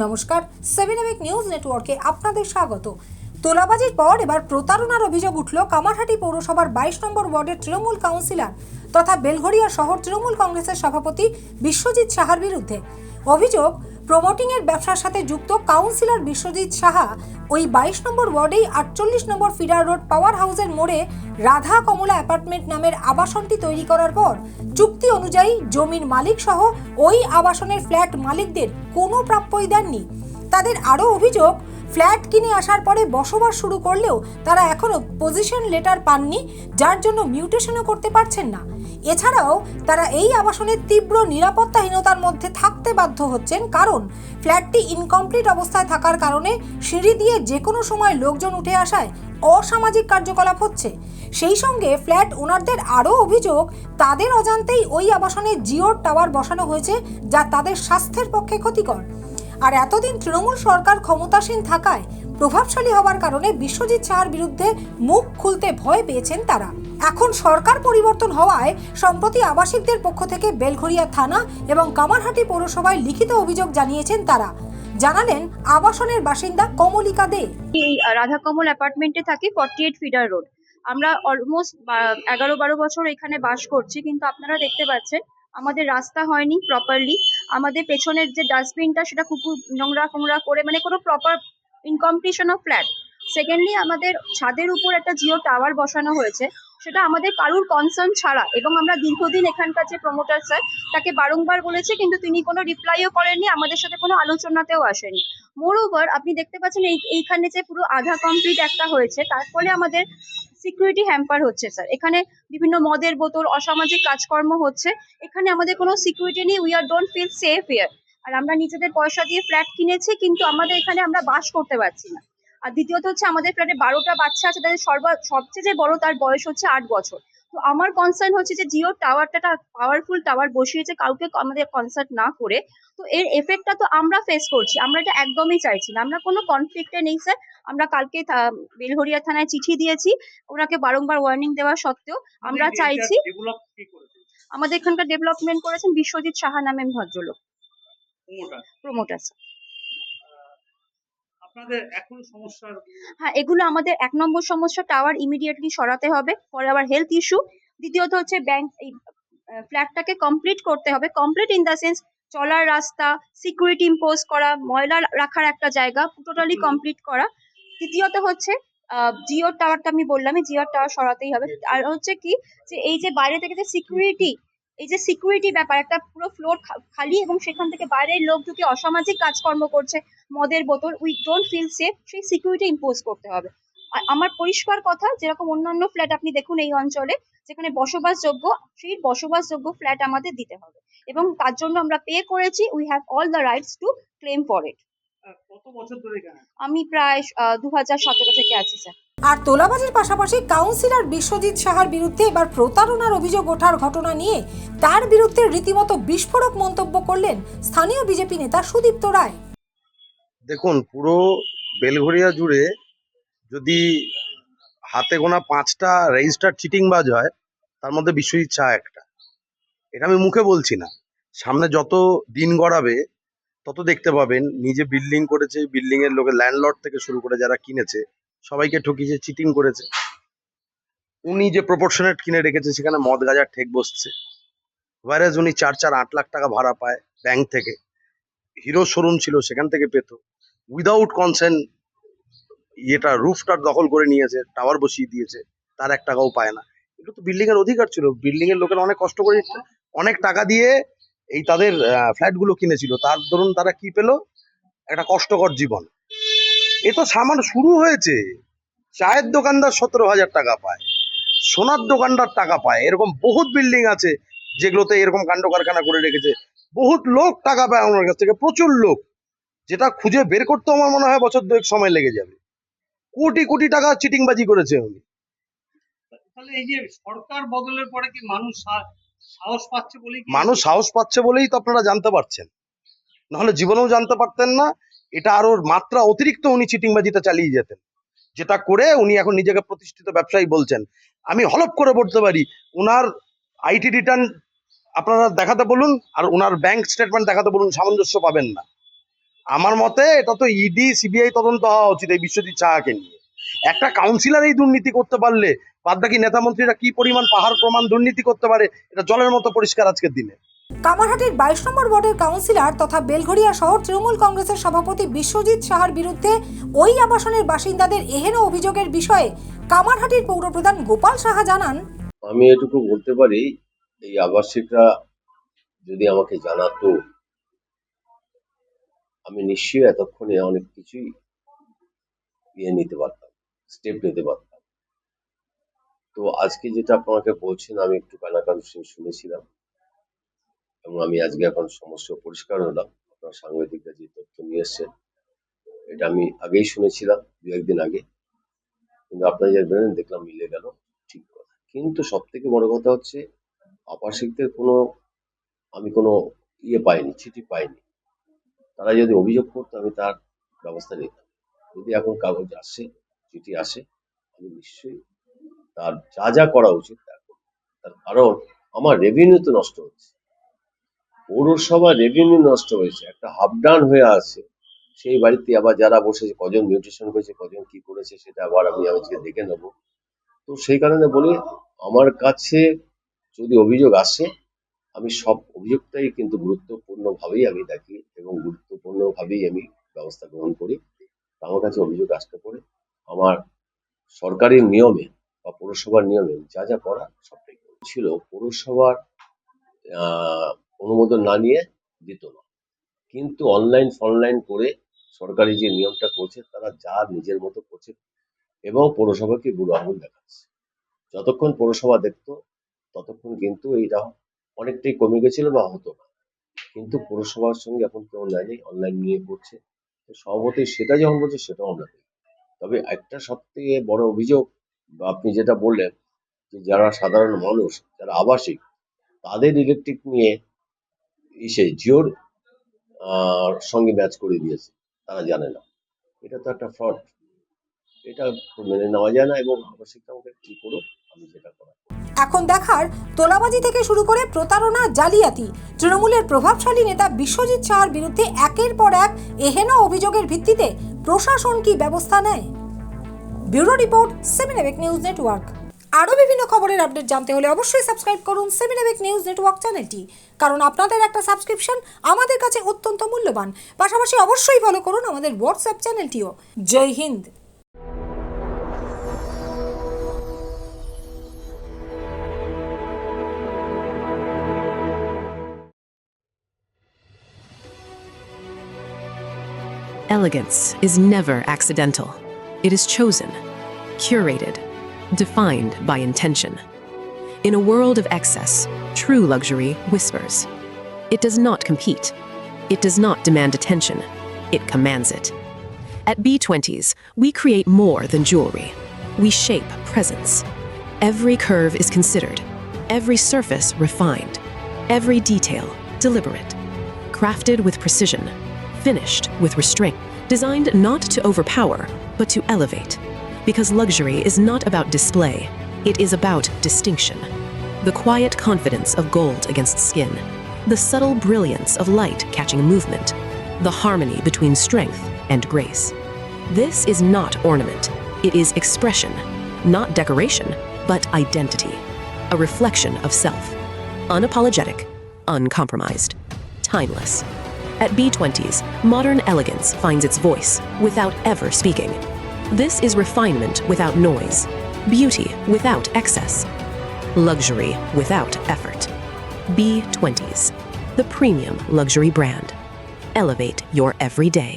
নমস্কার, 7 নিউজ নেটওয়ার্কে আপনাদের স্বাগত। তোলাবাজির পর এবার প্রতারণার অভিযোগ উঠল কামারহাটি পৌরসভার 22 নম্বর ওয়ার্ডের তৃণমূল কাউন্সিলর তথা বেলঘরিয়া শহর তৃণমূল কংগ্রেসের সভাপতি বিশ্বজিৎ সাহার বিরুদ্ধে। অভিযোগ, প্রমোটিংয়ের ব্যবসার সাথে যুক্ত কাউন্সিলর বিশ্বজিৎ সাহা ওই 22 নম্বর ওয়ার্ডেই 48 নম্বর ফিডার রোড পাওয়ার হাউসের মোড়ে রাধা কমলা অ্যাপার্টমেন্ট নামের আবাসনটি তৈরি করার পর চুক্তি অনুযায়ী জমির মালিক সহ ওই আবাসনের ফ্ল্যাট মালিকদের কোনো প্রাপ্যই দেননি। তাদের আরও অভিযোগ, ফ্ল্যাট কিনে আসার পরে বসবাস শুরু করলেও তারা এখনও পজিশন লেটার পাননি, যার জন্য মিউটেশনও করতে পারছেন না। এছাড়াও তারা এই আবাসনের তীব্র নিরাপত্তাহীনতার মধ্যে থাকতে বাধ্য হচ্ছেন, কারণ ফ্ল্যাটটি ইনকমপ্লিট অবস্থায় থাকার কারণে সিঁড়ি দিয়ে যে কোনো সময় লোকজন উঠে আসায় অসামাজিক কার্যকলাপ হচ্ছে। সেই সঙ্গে ফ্ল্যাট ওনারদের আরও অভিযোগ, তাদের অজান্তেই ওই আবাসনে জিওর টাওয়ার বসানো হয়েছে, যা তাদের স্বাস্থ্যের পক্ষে ক্ষতিকর। আর এতদিন তৃণমূল সরকার ক্ষমতাসীন থাকায় প্রভাবশালী হওয়ার কারণে বিশ্বজিৎ সাহার বিরুদ্ধে মুখ খুলতে ভয় পেয়েছেন তারা। এখন সরকার পরিবর্তন হওয়ায় সম্প্রতি আবাসিকদের পক্ষ থেকে বেলঘরিয়া থানা এবং কামারহাটি পৌরসভায় লিখিত অভিযোগ জানিয়েছেন তারা। জানালেন আবাসনের বাসিন্দা কমলিকা দে। এই রাধা কমল অ্যাপার্টমেন্টে থাকি, 48 ফিডার রোড। আমরা অলমোস্ট 11-12 বছর এখানে বাস করছি, কিন্তু আপনারা দেখতে পাচ্ছেন আমাদের রাস্তা হয়নি প্রপারলি। আমাদের পেছনের যে ডাস্টবিনটা, সেটা খুব নোংরা ফোংরা করে, মানে কোনো প্রপার ইনকমপ্লিশন অফ ফ্ল্যাট। সেকেন্ডলি, আমাদের ছাদের উপর একটা জিও টাওয়ার বসানো হয়েছে, সেটা আমাদের কারুর কনসার্ন ছাড়া, এবং আমরা দীর্ঘদিন এখানকার যে প্রমোটার স্যার, তাকে বারংবার বলেছি, কিন্তু তিনি কোনো রিপ্লাইও করেননি, আমাদের সাথে কোনো আলোচনাতেও আসেনি। মোরওভার, আপনি দেখতে পাচ্ছেন এইখানে যে পুরো আধা কমপ্লিট একটা হয়েছে, তার ফলে আমাদের সিকিউরিটি হ্যাম্পার হচ্ছে স্যার। এখানে বিভিন্ন মদের বোতল, অসামাজিক কাজকর্ম হচ্ছে। এখানে আমাদের কোনো সিকিউরিটি নেই, we are don't feel safe here. আর আমরা নিজেদের পয়সা দিয়ে ফ্ল্যাট কিনেছি, কিন্তু আমাদের এখানে আমরা বাস করতে পারছি না। আর দ্বিতীয়ত হচ্ছে, আমাদের ফ্ল্যাটে 12টা বাচ্চা আছে, তাদের সবচেয়ে যে বড়, তার বয়স হচ্ছে 8 বছর। তো আমার কনসার্ন হচ্ছে যে জিও টাওয়ারটা পাওয়ারফুল টাওয়ার বসিয়েছে কাউকে আমাদের কনসাল্ট না করে। তো এর এফেক্টটা তো আমরা ফেস করছি, আমরা এটা একদমই চাইছি না। আমরা কোনো কনফ্লিক্টে নেই স্যার। আমরা কালকে বেলঘরিয়া থানায় চিঠি দিয়েছি, ওনাকে বারংবার ওয়ার্নিং দেওয়া সত্ত্বেও আমরা চাইছি। আমাদের এখানকার ডেভেলপমেন্ট করেছেন বিশ্বজিৎ সাহা নামে ভদ্রলোক, প্রমোটার স্যার। আপনাদের এখন সমস্যার? হ্যাঁ, এগুলো আমাদের 1 নম্বর সমস্যা, টাওয়ার ইমিডিয়েটলি সরাতে হবে ফর আওয়ার হেলথ ইস্যু। দ্বিতীয়ত হচ্ছে ব্যাংক এই ফ্ল্যাটটাকে কমপ্লিট করতে হবে, কমপ্লিট ইন দ্য সেন্স চলার রাস্তা, সিকিউরিটি ইম্পোজ করা, ময়লা রাখার একটা জায়গা টোটালি কমপ্লিট করা। তৃতীয়ত হচ্ছে জিও টাওয়ারটা আমি বললাম, জিও টাওয়ার সরাতেই হবে। আর হচ্ছে কি, যে এই যে বাইরে থেকে যে সিকিউরিটি, এই যে সিকিউরিটি ব্যাপার, একটা পুরো ফ্লোর খালি এবং সেখান থেকে বাইরের লোক ঢুকে অসামাজিক কাজকর্ম করছে, মদের বোতল, উই ডোন্ট ফিল সেফ, সেই সিকিউরিটি ইম্পোজ করতে হবে। আমার পরিষ্কার কথা, যেরকম অন্যান্য ফ্ল্যাট আপনি দেখুন এই অঞ্চলে যেখানে বসবাসযোগ্য, সেই বসবাসযোগ্য ফ্ল্যাট আমাদের দিতে হবে, এবং তার জন্য আমরা পে করেছি। We have all the rights to claim for it. কত বছর ধরে এখানে? আমি প্রায় 2017 থেকে আছি স্যার। আর তোলাবাজির পাশাপাশি কাউন্সিলর বিশ্বজিৎ সাহার বিরুদ্ধে এবার প্রতারণার অভিযোগ ওঠার ঘটনা নিয়ে তার বিরুদ্ধে রীতিমতো বিস্ফোরক মন্তব্য করলেন স্থানীয় বিজেপি নেতা সুদীপ্ত রায়। দেখুন, পুরো বেলঘরিয়া জুড়ে যদি হাতে গোনা 5টা রেজিস্টার চিটিংবাজ হয়, তার মধ্যে বিশ্বজিৎ সাহা একটা। এটা আমি মুখে বলছি না, সামনে যত দিন গড়াবে তত দেখতে পাবেন। নিজে বিল্ডিং করেছে, বিল্ডিং এর লোকে ল্যান্ডলর্ড থেকে শুরু করে যারা কিনেছে সবাইকে ঠকিয়েছে, চিটিং করেছে। উনি যে প্রপোর্শনেট কিনে রেখেছে সেখানে মদ গাজার ঠেক বসছে, ওয়ারেজ উনি 4-8 লাখ টাকা ভাড়া পায় ব্যাংক থেকে। হিরো শোরুম ছিল, সেখান থেকে পেত উইদাউট কনসেন্ট। এটা রুফটার দখল করে নিয়েছে, টাওয়ার বসিয়ে দিয়েছে, তার 1 টাকাও পায় না। এটা তো বিল্ডিং এর অধিকার ছিল, বিল্ডিং এর লোকেরা অনেক কষ্ট করে অনেক টাকা দিয়ে এই তাদের ফ্ল্যাট গুলো কিনেছিল, তার দরুন তারা কি পেলো? একটা কষ্টকর জীবন। এ তো সামান্য শুরু হয়েছে। চায়ের দোকানদার 17,000 টাকা পায়, সোনার দোকানদার টাকা পায়, এরকম বহুত বিল্ডিং আছে যেগুলোতে এরকম কাণ্ড কারখানা করে রেখেছে। বহুত লোক টাকা পায় আমার কাছ থেকে, প্রচুর লোক, যেটা খুঁজে বের করতে আমার মনে হয় বছর 2 সময় লেগে যাবে। কোটি কোটি টাকা চিটিংবাজি করেছে উনি। তাহলে এই যে সরকার বদলের পরে কি মানুষ সাহস পাচ্ছে বলেই? মানুষ সাহস পাচ্ছে বলেই তো আপনারা জানতে পারছেন, নাহলে জীবনেও জানতে পারতেন না। এটা আরো মাত্রা অতিরিক্ত উনি চিটিংবাজিটা চালিয়ে যেতেন, যেটা করে উনি এখন নিজেকে প্রতিষ্ঠিত ব্যবসায়ী বলছেন। আমি হলপ করে বলতে পারি, উনার আইটি রিটার্ন আপনারা দেখাতে বলুন আর উনার ব্যাংক স্টেটমেন্ট দেখাতে বলুন, সামঞ্জস্য পাবেন না। আমার মতে এটা তো ইডি সিবিআই তদন্ত হওয়া উচিত এই বিশ্বজিৎ সাহাকে নিয়ে। একটা কাউন্সিলর এই দুর্নীতি করতে পারলে বাদবাকি নেতা মন্ত্রীরা কি পরিমাণ পাহাড় প্রমাণ দুর্নীতি করতে পারে এটা জলের মতো পরিষ্কার আজকের দিনে। কামারহাটির 22 নম্বর ওয়ার্ডের কাউন্সিলর তথা বেলঘড়িয়া শহর তৃণমূল কংগ্রেসের সভাপতি বিশ্বজিৎ সাহার বিরুদ্ধে ওই আবাসনের বাসিন্দাদের এহেন অভিযোগের বিষয়ে কামারহাটির পৌরপ্রধান গোপাল সাহা জানান, আমি এটুকু বলতে পারি, এই আবাসিকরা যদি আমাকে জানাতো আমি নিশ্চয়ই এতক্ষণে অনেক কিছুই নিতে পারতাম, স্টেপ নিতে পারতাম। তো আজকে যেটা আপনাকে বলছেন আমি একটু কানাকানি শুনেছিলাম এবং আমি আজকে এখন সমস্যা পরিষ্কার হলাম। আপনার সাংবাদিকরা যে তথ্য নিয়ে এসছেন এটা আমি আগেই শুনেছিলাম, দু একদিন আগে, কিন্তু আপনারা যে বললেন দেখলাম মিলে গেল, ঠিক কথা। কিন্তু সব থেকে বড় কথা হচ্ছে আবাসিকদের আমি কোনো পাইনি, চিঠি পাইনি। তারা যদি অভিযোগ করতো আমি তার ব্যবস্থা নিতাম। যদি এখন কাগজ আসে, চিঠি আসে, আমি নিশ্চয়ই তার যা যা করা উচিত তা করব। তার কারণ আমার রেভিনিউ তো নষ্ট হচ্ছে, পৌরসভা রেভিনিউ নষ্ট হয়েছে, একটা হাফ ডাউন হয়ে আছে। সেই বাড়িতে আবার যারা বসেছে, কজন মিউটেশন করেছে, কজন কি করেছে, সেটা আবার আমি আজকে দেখে নেব। তো সেই কারণে বলি, আমার কাছে যদি অভিযোগ আসে আমি সব অভিযোগটাই কিন্তু গুরুত্বপূর্ণভাবেই আমি দেখি এবং গুরুত্বপূর্ণভাবেই আমি ব্যবস্থা গ্রহণ করি। আমার কাছে অভিযোগ আসতে পারে, আমার সরকারি নিয়মে বা পৌরসভার নিয়মে যা যা করা সবটাই ছিল। পৌরসভার অনুমোদন না নিয়ে দিত না, কিন্তু অনলাইন করে সরকারি যে নিয়মটা করছে তারা যা নিজের মতো করছে এবং পৌরসভাকে বুড়ো আঙুল দেখাচ্ছে। যতক্ষণ পৌরসভা দেখতো ততক্ষণ কিন্তু এইটা অনেকটাই কমে গেছিল বা হতো না, কিন্তু পৌরসভার সঙ্গে এখন কেউ নেয়নি, অনলাইন নিয়ে করছে। সভাপতি সেটা যখন বলছে সেটাও আমরা দেখি। তবে একটা সবথেকে বড় অভিযোগ বা আপনি যেটা বললেন যে যারা সাধারণ মানুষ, যারা আবাসিক, তাদের ইলেকট্রিক নিয়ে জিওর সঙ্গে ম্যাচ করে দিয়েছে, তারা জানে না। এটা তো একটা ফ্রড, এটা তো মেনে নেওয়া যায় না এবং আবাসিকটা আমাকে কি করুক, আমি যেটা করা। এখন দেখার তোলাবাজি থেকে শুরু করে প্রতারণা, জালিয়াতি, তৃণমূলের প্রভাবশালী নেতা বিশ্বজিৎ সাহার বিরুদ্ধে একের পর এক এহেন অভিযোগের ভিত্তিতে প্রশাসন কি ব্যবস্থা নেয়। Bureau report, 7 news network. আরও বিভিন্ন খবরের আপডেট জানতে হলে অবশ্যই সাবস্ক্রাইব করুন 7 নিউজ নেটওয়ার্ক চ্যানেলটি, কারণ আপনাদের একটা সাবস্ক্রিপশন আমাদের কাছে অত্যন্ত মূল্যবান। পাশাপাশি অবশ্যই ফলো করুন আমাদের হোয়াটসঅ্যাপ চ্যানেলটিও। Jai Hind. Elegance is never accidental. It is chosen, curated, defined by intention. In a world of excess, true luxury whispers. It does not compete. It does not demand attention. It commands it. At B20s, we create more than jewelry. We shape presence. Every curve is considered, every surface refined, every detail deliberate, crafted with precision, finished with restraint, designed not to overpower, but to elevate. Because luxury is not about display, it is about distinction. The quiet confidence of gold against skin, the subtle brilliance of light catching movement, the harmony between strength and grace. This is not ornament, it is expression, not decoration, but identity, a reflection of self, unapologetic, uncompromised, timeless. At B20s, modern elegance finds its voice without ever speaking. This is refinement without noise, beauty without excess, luxury without effort. B20s, the premium luxury brand. Elevate your everyday.